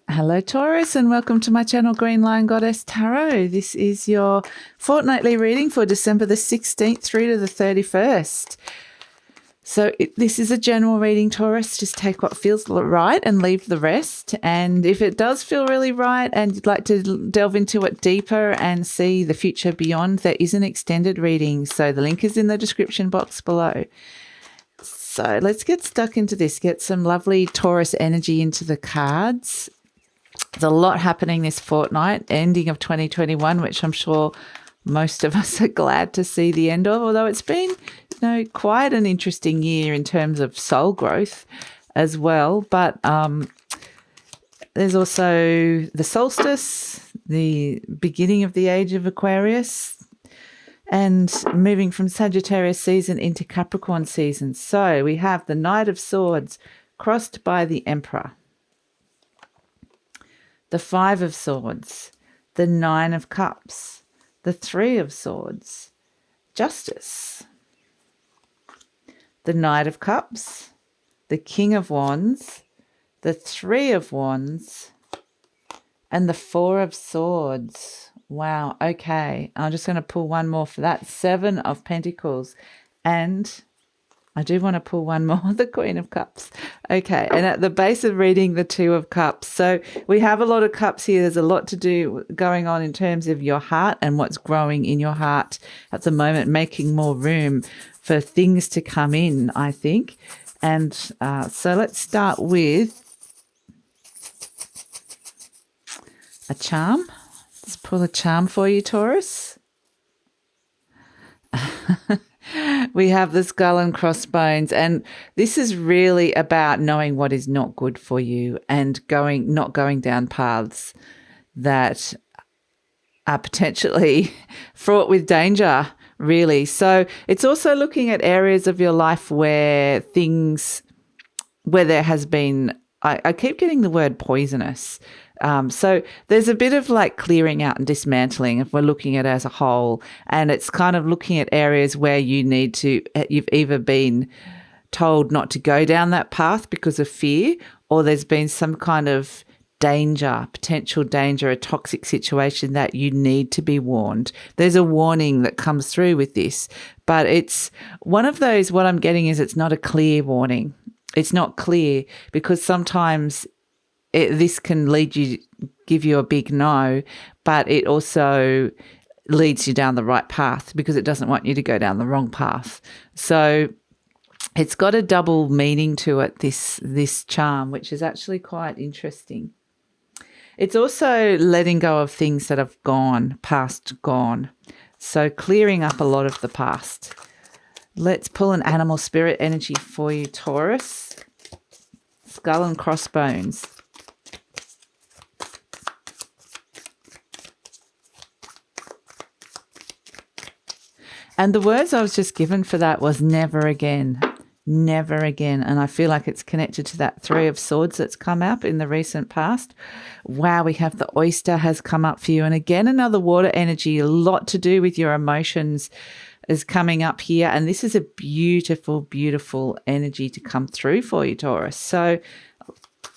Hello Taurus and welcome to my channel GreenLion Goddess Tarot. This is your fortnightly reading for December the 16th through to the 31st. So this is a general reading, Taurus. Just take what feels right and leave the rest. And if it does feel really right and you'd like to delve into it deeper and see the future beyond, there is an extended reading. So the link is in the description box below. So let's get stuck into this. Get some lovely Taurus energy into the cards. There's a lot happening this fortnight, ending of 2021, which I'm sure most of us are glad to see the end of, although it's been, quite an interesting year in terms of soul growth as well. But there's also the solstice, the beginning of the age of Aquarius, and moving from Sagittarius season into Capricorn season. So we have the Knight of Swords crossed by the Emperor, the Five of Swords, the Nine of Cups, the Three of Swords, Justice, the Knight of Cups, the King of Wands, the Three of Wands, and the Four of Swords. Wow, okay. I'm just going to pull one more for that. Seven of Pentacles. And I do want to pull one more, the Queen of Cups. Okay, and at the base of reading, the Two of Cups. So we have a lot of cups here. There's a lot to do going on in terms of your heart and what's growing in your heart at the moment, making more room for things to come in, I think. And so let's start with a charm. Let's pull a charm for you, Taurus. We have the Skull and Crossbones, and this is really about knowing what is not good for you and not going down paths that are potentially fraught with danger, really. So it's also looking at areas of your life where there has been, I keep getting the word poisonous. So there's a bit of like clearing out and dismantling if we're looking at it as a whole, and it's kind of looking at areas where you've either been told not to go down that path because of fear, or there's been some kind of danger, potential danger, a toxic situation that you need to be warned. There's a warning that comes through with this, but it's one of those, what I'm getting is it's not a clear warning. It's not clear because sometimes this can give you a big no, but it also leads you down the right path because it doesn't want you to go down the wrong path. So it's got a double meaning to it, this charm, which is actually quite interesting. It's also letting go of things that have gone. So clearing up a lot of the past. Let's pull an animal spirit energy for you, Taurus. Skull and Crossbones. And the words I was just given for that was never again, never again. And I feel like it's connected to that Three of Swords that's come up in the recent past. Wow, we have the Oyster has come up for you. And again, another water energy, a lot to do with your emotions is coming up here. And this is a beautiful, beautiful energy to come through for you, Taurus. So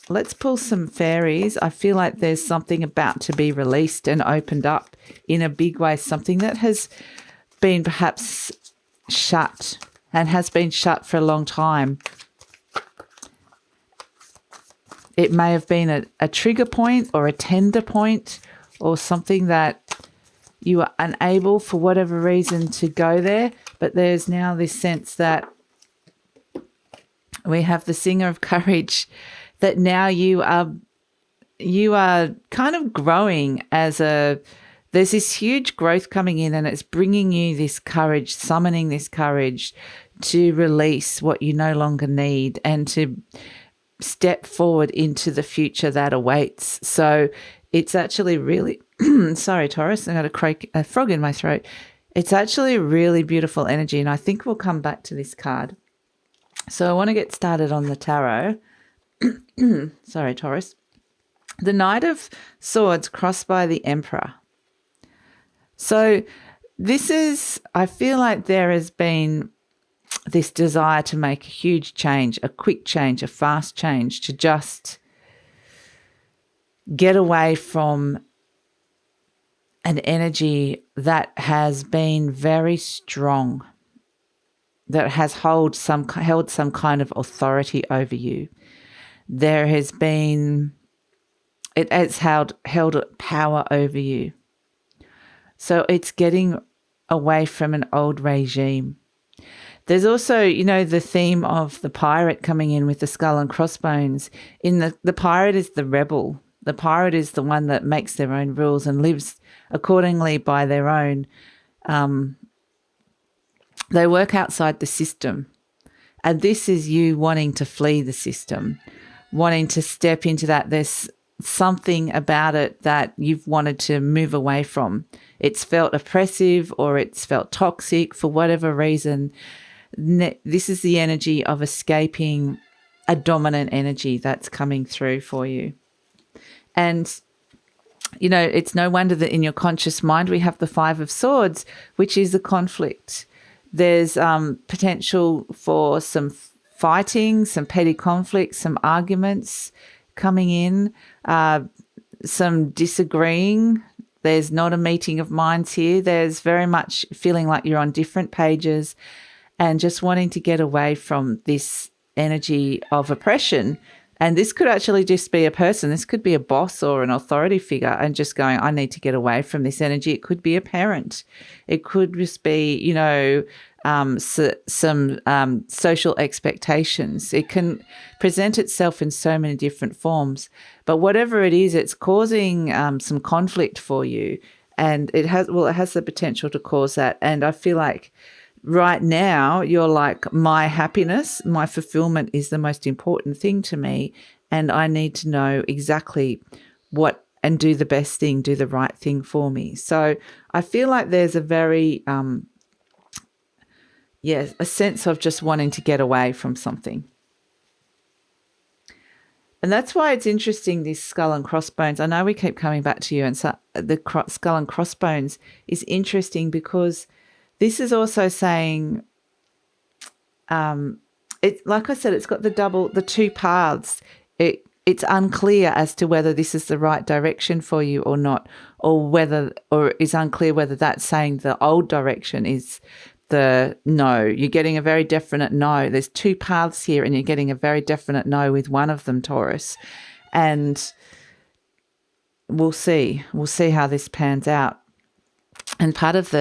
let's pull some fairies. I feel like there's something about to be released and opened up in a big way, something that has been perhaps shut and has been shut for a long time. It may have been a trigger point or a tender point or something that you are unable for whatever reason to go there, but there's now this sense that we have the Singer of Courage, that now you are kind of growing there's this huge growth coming in, and it's bringing you this courage, summoning this courage to release what you no longer need and to step forward into the future that awaits. So it's actually really, sorry, Taurus, I got a frog in my throat. It's actually a really beautiful energy, and I think we'll come back to this card. So I want to get started on the tarot. Sorry, Taurus. The Knight of Swords crossed by the Emperor. So I feel like there has been this desire to make a huge change, a quick change, a fast change, to just get away from an energy that has been very strong, that has held some kind of authority over you. There has been, it has held power over you. So it's getting away from an old regime. There's also, the theme of the pirate coming in with the skull and crossbones. In the pirate is the rebel. The pirate is the one that makes their own rules and lives accordingly by their own. They work outside the system. And this is you wanting to flee the system, wanting to step into that. There's something about it that you've wanted to move away from. It's felt oppressive or it's felt toxic for whatever reason. This is the energy of escaping a dominant energy that's coming through for you. And, it's no wonder that in your conscious mind we have the Five of Swords, which is a conflict. There's potential for some fighting, some petty conflicts, some arguments coming in, some disagreeing. There's not a meeting of minds here. There's very much feeling like you're on different pages and just wanting to get away from this energy of oppression. And this could actually just be a person. This could be a boss or an authority figure and just going, I need to get away from this energy. It could be a parent. It could just be, some social expectations. It can present itself in so many different forms. But whatever it is, it's causing some conflict for you. And it has the potential to cause that. And I feel like right now you're like, my happiness, my fulfillment is the most important thing to me. And I need to know exactly what and do the best thing, do the right thing for me. So I feel like there's a very, a sense of just wanting to get away from something. And that's why it's interesting, this skull and crossbones. I know we keep coming back to you, and so the skull and crossbones is interesting because this is also saying, like I said, it's got the two paths. It's unclear as to whether this is the right direction for you or not, or it's unclear whether that's saying the old direction is the no. You're getting a very definite no. There's two paths here and you're getting a very definite no with one of them, Taurus. And we'll see. We'll see how this pans out. And part of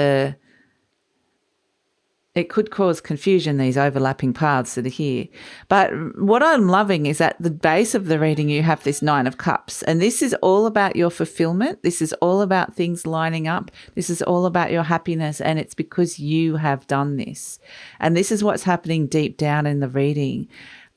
it could cause confusion, these overlapping paths that are here. But what I'm loving is at the base of the reading, you have this Nine of Cups. And this is all about your fulfillment. This is all about things lining up. This is all about your happiness. And it's because you have done this. And this is what's happening deep down in the reading.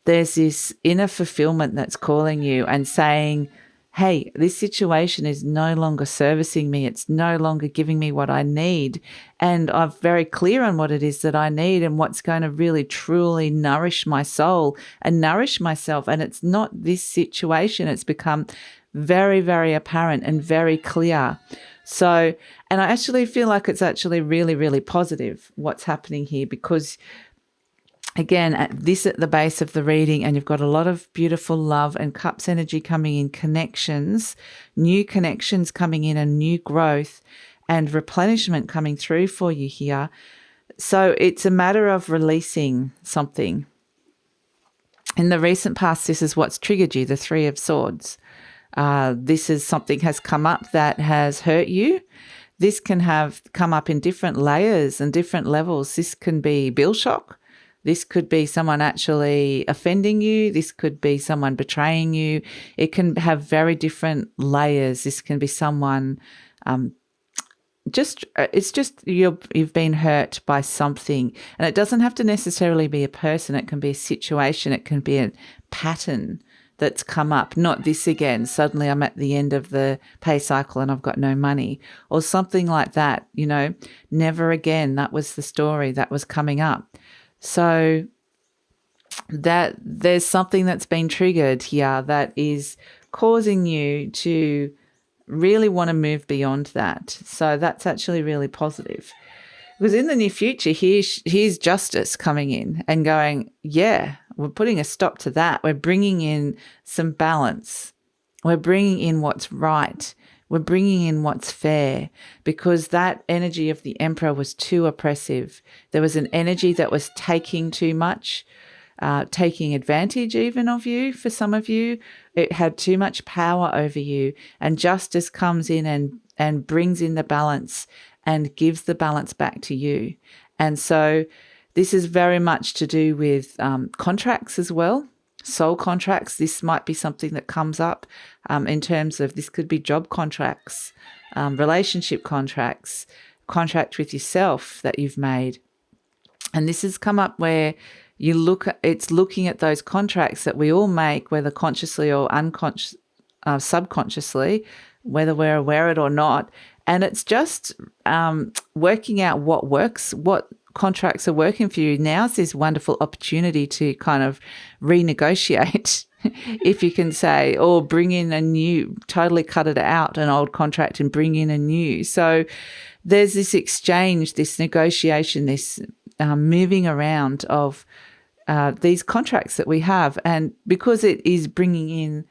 There's this inner fulfillment that's calling you and saying, hey, this situation is no longer servicing me. It's no longer giving me what I need. And I'm very clear on what it is that I need and what's going to really, truly nourish my soul and nourish myself. And it's not this situation. It's become very, very apparent and very clear. So, and I actually feel like it's actually really, really positive what's happening here because again, at the base of the reading, and you've got a lot of beautiful love and cups energy coming in, connections, new connections coming in and new growth and replenishment coming through for you here. So it's a matter of releasing something. In the recent past, this is what's triggered you, the Three of Swords. This is something has come up that has hurt you. This can have come up in different layers and different levels. This can be bill shock. This could be someone actually offending you. This could be someone betraying you. It can have very different layers. This can be someone it's just you've been hurt by something. And it doesn't have to necessarily be a person. It can be a situation. It can be a pattern that's come up. Not this again. Suddenly I'm at the end of the pay cycle and I've got no money or something like that. Never again. That was the story that was coming up. So that there's something that's been triggered here that is causing you to really want to move beyond that. So that's actually really positive. Because in the near future, here's justice coming in and going, yeah, we're putting a stop to that. We're bringing in some balance. We're bringing in what's right. We're bringing in what's fair, because that energy of the Emperor was too oppressive. There was an energy that was taking too much, taking advantage even of you. For some of you, it had too much power over you, and justice comes in and brings in the balance and gives the balance back to you. And so this is very much to do with contracts as well. Soul contracts. This might be something that comes up in terms of, this could be job contracts, relationship contracts, contract with yourself that you've made. And this has come up where you look at, it's looking at those contracts that we all make, whether consciously or subconsciously, whether we're aware of it or not. And it's just working out what works, what contracts are working for you. Now's this wonderful opportunity to kind of renegotiate, if you can say, or bring in a new, totally cut it out, an old contract, and bring in a new. So there's this exchange, this negotiation, this moving around of these contracts that we have. And because it is bringing in,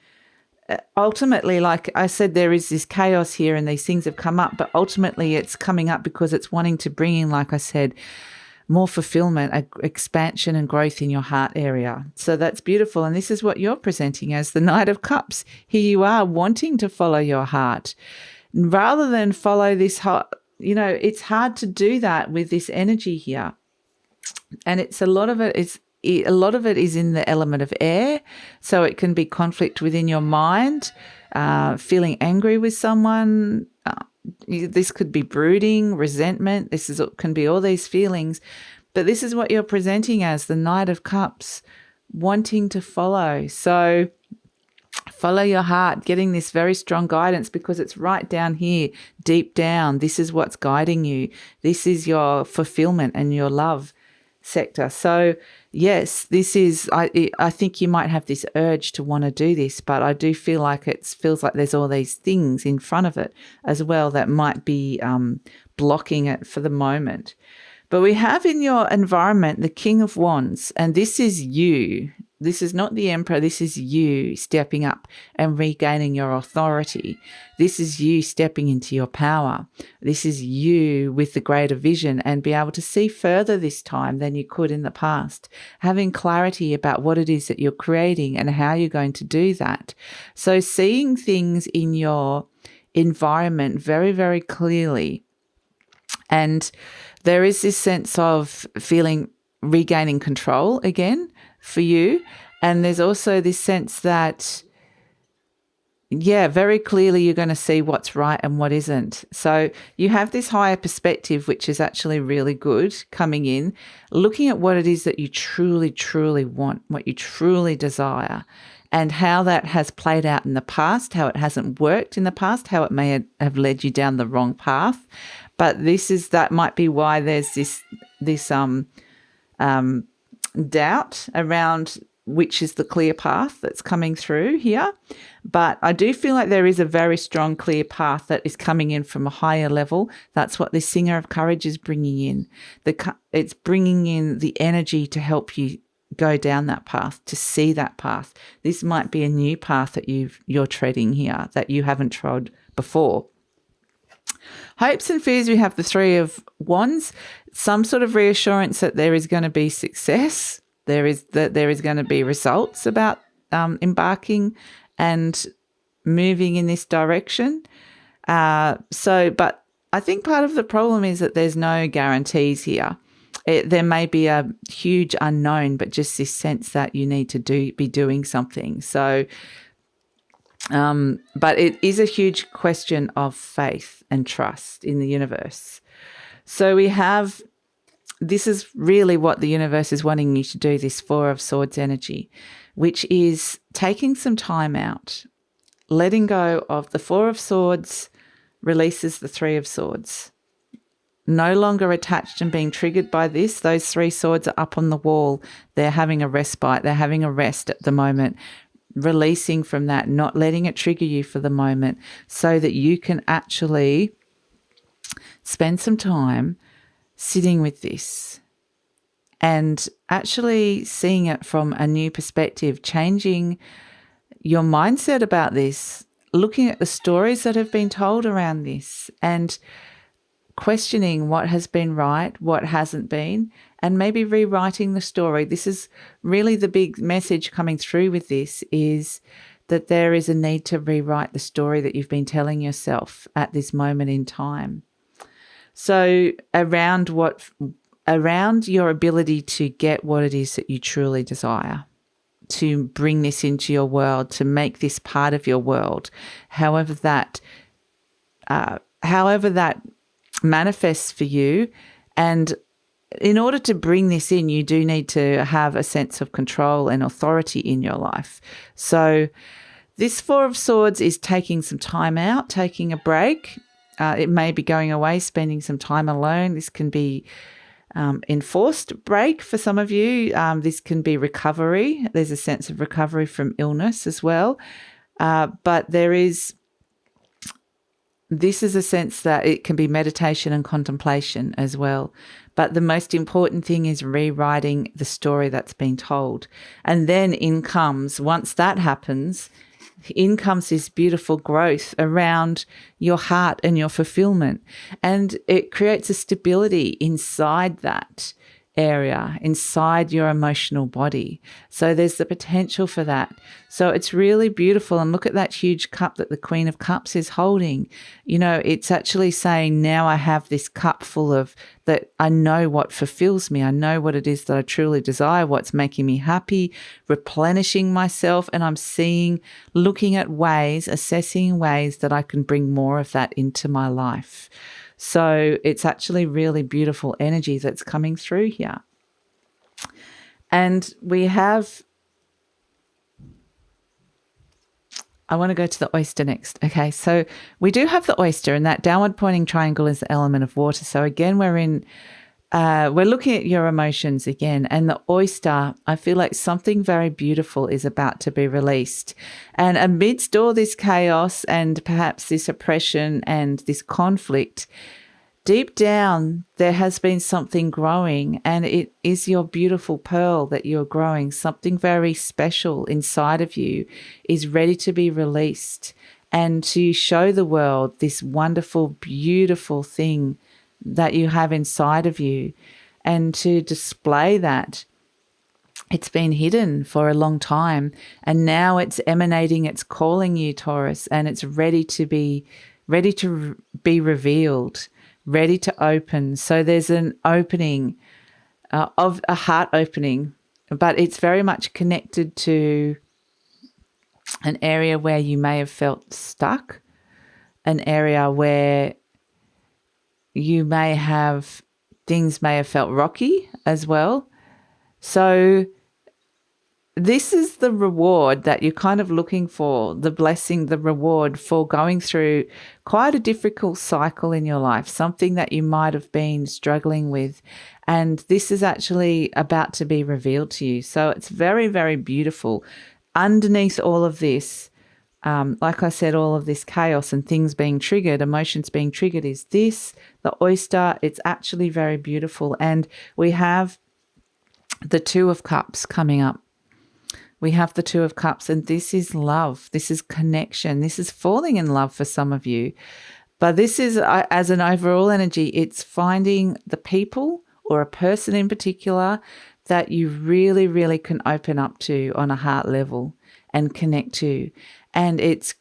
ultimately, like I said, there is this chaos here and these things have come up, but ultimately it's coming up because it's wanting to bring in, like I said, more fulfillment, expansion and growth in your heart area. So that's beautiful. And this is what you're presenting as the Knight of Cups. Here you are wanting to follow your heart rather than follow this heart. You know, it's hard to do that with this energy here. And it's a lot of it is in the element of air. So it can be conflict within your mind, feeling angry with someone. This could be brooding, resentment. Can be all these feelings. But this is what you're presenting as the Knight of Cups, wanting to follow. So follow your heart, getting this very strong guidance, because it's right down here, deep down. This is what's guiding you. This is your fulfillment and your love sector. So yes, this is, I think you might have this urge to want to do this, but I do feel like it feels like there's all these things in front of it as well that might be blocking it for the moment. But we have in your environment the King of Wands, and this is you. This is not the Emperor. This is you stepping up and regaining your authority. This is you stepping into your power. This is you with the greater vision and be able to see further this time than you could in the past, having clarity about what it is that you're creating and how you're going to do that. So seeing things in your environment very, very clearly. And there is this sense of regaining control again for you. And there's also this sense that, very clearly you're going to see what's right and what isn't. So you have this higher perspective, which is actually really good, coming in, looking at what it is that you truly, truly want, what you truly desire, and how that has played out in the past, how it hasn't worked in the past, how it may have led you down the wrong path. But that might be why there's this doubt around which is the clear path that's coming through here. But I do feel like there is a very strong clear path that is coming in from a higher level. That's what this Singer of Courage is bringing in. It's bringing in the energy to help you go down that path, to see that path. This might be a new path that you're treading here that you haven't trod before. Hopes and fears, we have the Three of Wands, some sort of reassurance that there is going to be success. There is going to be results about embarking and moving in this direction. But I think part of the problem is that there's no guarantees here. There may be a huge unknown, but just this sense that you need to be doing something. So, but it is a huge question of faith and trust in the universe. So this is really what the universe is wanting you to do, this Four of Swords energy, which is taking some time out, letting go of the Four of Swords, releases the Three of Swords. No longer attached and being triggered by this. Those three swords are up on the wall. They're having a respite. They're having a rest at the moment. Releasing from that, not letting it trigger you for the moment, so that you can actually spend some time sitting with this and actually seeing it from a new perspective, changing your mindset about this, looking at the stories that have been told around this and questioning what has been right, what hasn't been, and maybe rewriting the story. This is really the big message coming through with this, is that there is a need to rewrite the story that you've been telling yourself at this moment in time. So around your ability to get what it is that you truly desire, to bring this into your world, to make this part of your world, however that manifests for you. And in order to bring this in, you do need to have a sense of control and authority in your life. So this Four of Swords is taking some time out, taking a break. It may be going away, spending some time alone. This can be enforced break for some of you. This can be recovery. There's a sense of recovery from illness as well. But this is a sense that it can be meditation and contemplation as well. But the most important thing is rewriting the story that's been told. And then once that happens, in comes this beautiful growth around your heart and your fulfillment. And it creates a stability inside that area, inside your emotional body. So there's the potential for that. So it's really beautiful. And look at that huge cup that the Queen of Cups is holding. It's actually saying, now I have this cup full of that. I know what fulfills me. I know what it is that I truly desire, what's making me happy, replenishing myself. And I'm looking at ways, assessing ways that I can bring more of that into my life. So it's actually really beautiful energy that's coming through here. And I want to go to the Oyster next. Okay, so we do have the Oyster, and that downward pointing triangle is the element of water. So again, we're looking at your emotions again. And the Oyster, I feel like something very beautiful is about to be released. And amidst all this chaos and perhaps this oppression and this conflict, deep down, there has been something growing, and it is your beautiful pearl that you're growing. Something very special inside of you is ready to be released and to show the world this wonderful, beautiful thing that you have inside of you, and to display that. It's been hidden for a long time, and now it's emanating, it's calling you, Taurus, and it's ready to be revealed, ready to open. So there's an opening of a heart opening, but it's very much connected to an area where you may have felt stuck, an area where things may have felt rocky as well. So this is the reward that you're kind of looking for, the blessing, the reward for going through quite a difficult cycle in your life, something that you might have been struggling with. And this is actually about to be revealed to you. So it's very, very beautiful. Underneath all of this, like I said, all of this chaos and things being triggered, emotions being triggered, is this, the Oyster. It's actually very beautiful. And we have the Two of Cups coming up. We have the Two of Cups, and this is love. This is connection. This is falling in love for some of you. But this is, as an overall energy, it's finding the people or a person in particular that you really, really can open up to on a heart level and connect to. And it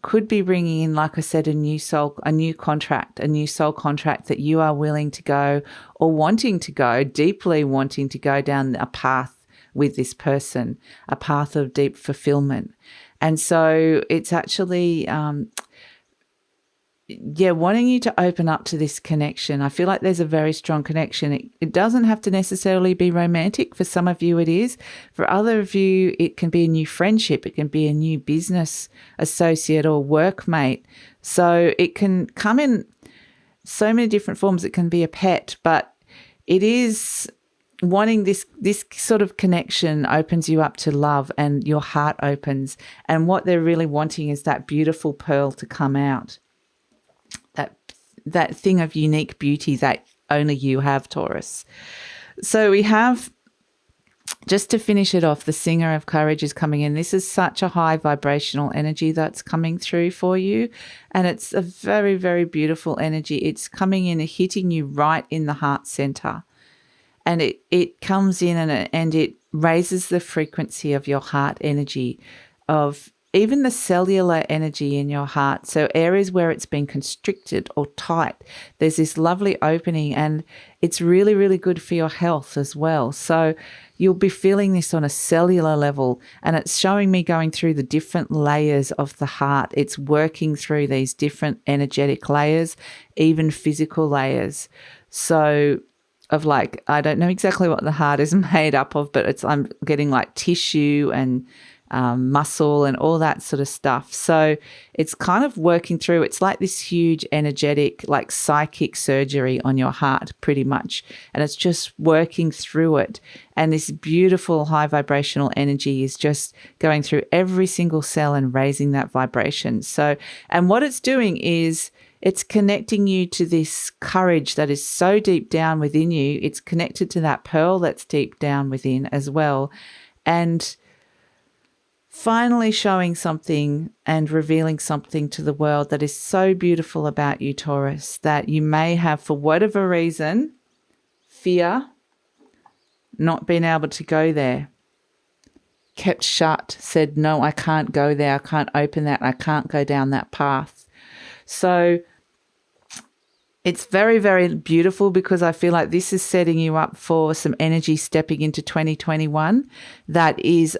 could be bringing in, like I said, a new soul contract that you are willing to go, or wanting to go, deeply wanting to go down a path with this person, a path of deep fulfillment. And so it's actually, wanting you to open up to this connection. I feel like there's a very strong connection. It doesn't have to necessarily be romantic. For some of you it is. For other of you, it can be a new friendship. It can be a new business associate or workmate. So it can come in so many different forms. It can be a pet, but it is wanting this sort of connection opens you up to love, and your heart opens. And what they're really wanting is that beautiful pearl to come out. That thing of unique beauty that only you have, Taurus. So we have just to finish it off, the Singer of Courage is coming in. This is such a high vibrational energy that's coming through for you. And it's a very, very beautiful energy. It's coming in and hitting you right in the heart center. And it comes in and it raises the frequency of your heart energy, of even the cellular energy in your heart. So areas where it's been constricted or tight, there's this lovely opening, and it's really, really good for your health as well. So you'll be feeling this on a cellular level, and it's showing me going through the different layers of the heart. It's working through these different energetic layers, even physical layers. So of like, I don't know exactly what the heart is made up of, but I'm getting like tissue and muscle and all that sort of stuff. So it's kind of working through, it's like this huge energetic, like psychic surgery on your heart pretty much. And it's just working through it. And this beautiful high vibrational energy is just going through every single cell and raising that vibration. So, and what it's doing is it's connecting you to this courage that is so deep down within you. It's connected to that pearl that's deep down within as well. And finally showing something and revealing something to the world that is so beautiful about you, Taurus, that you may have, for whatever reason, fear, not being able to go there, kept shut, said, no, I can't go there, I can't open that, I can't go down that path. So it's very, very beautiful, because I feel like this is setting you up for some energy stepping into 2021 that is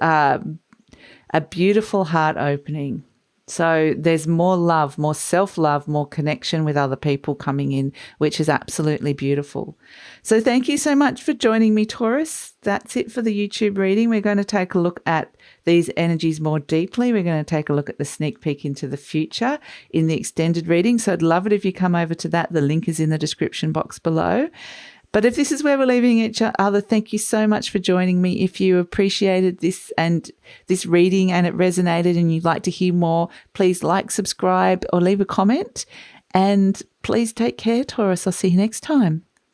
a beautiful heart opening. So there's more love, more self-love, more connection with other people coming in, which is absolutely beautiful. So thank you so much for joining me, Taurus. That's it for the YouTube reading. We're going to take a look at these energies more deeply. We're going to take a look at the sneak peek into the future in the extended reading. So I'd love it if you come over to that. The link is in the description box below. But if this is where we're leaving each other, thank you so much for joining me. If you appreciated this and this reading and it resonated and you'd like to hear more, please like, subscribe, or leave a comment. And please take care, Taurus. I'll see you next time.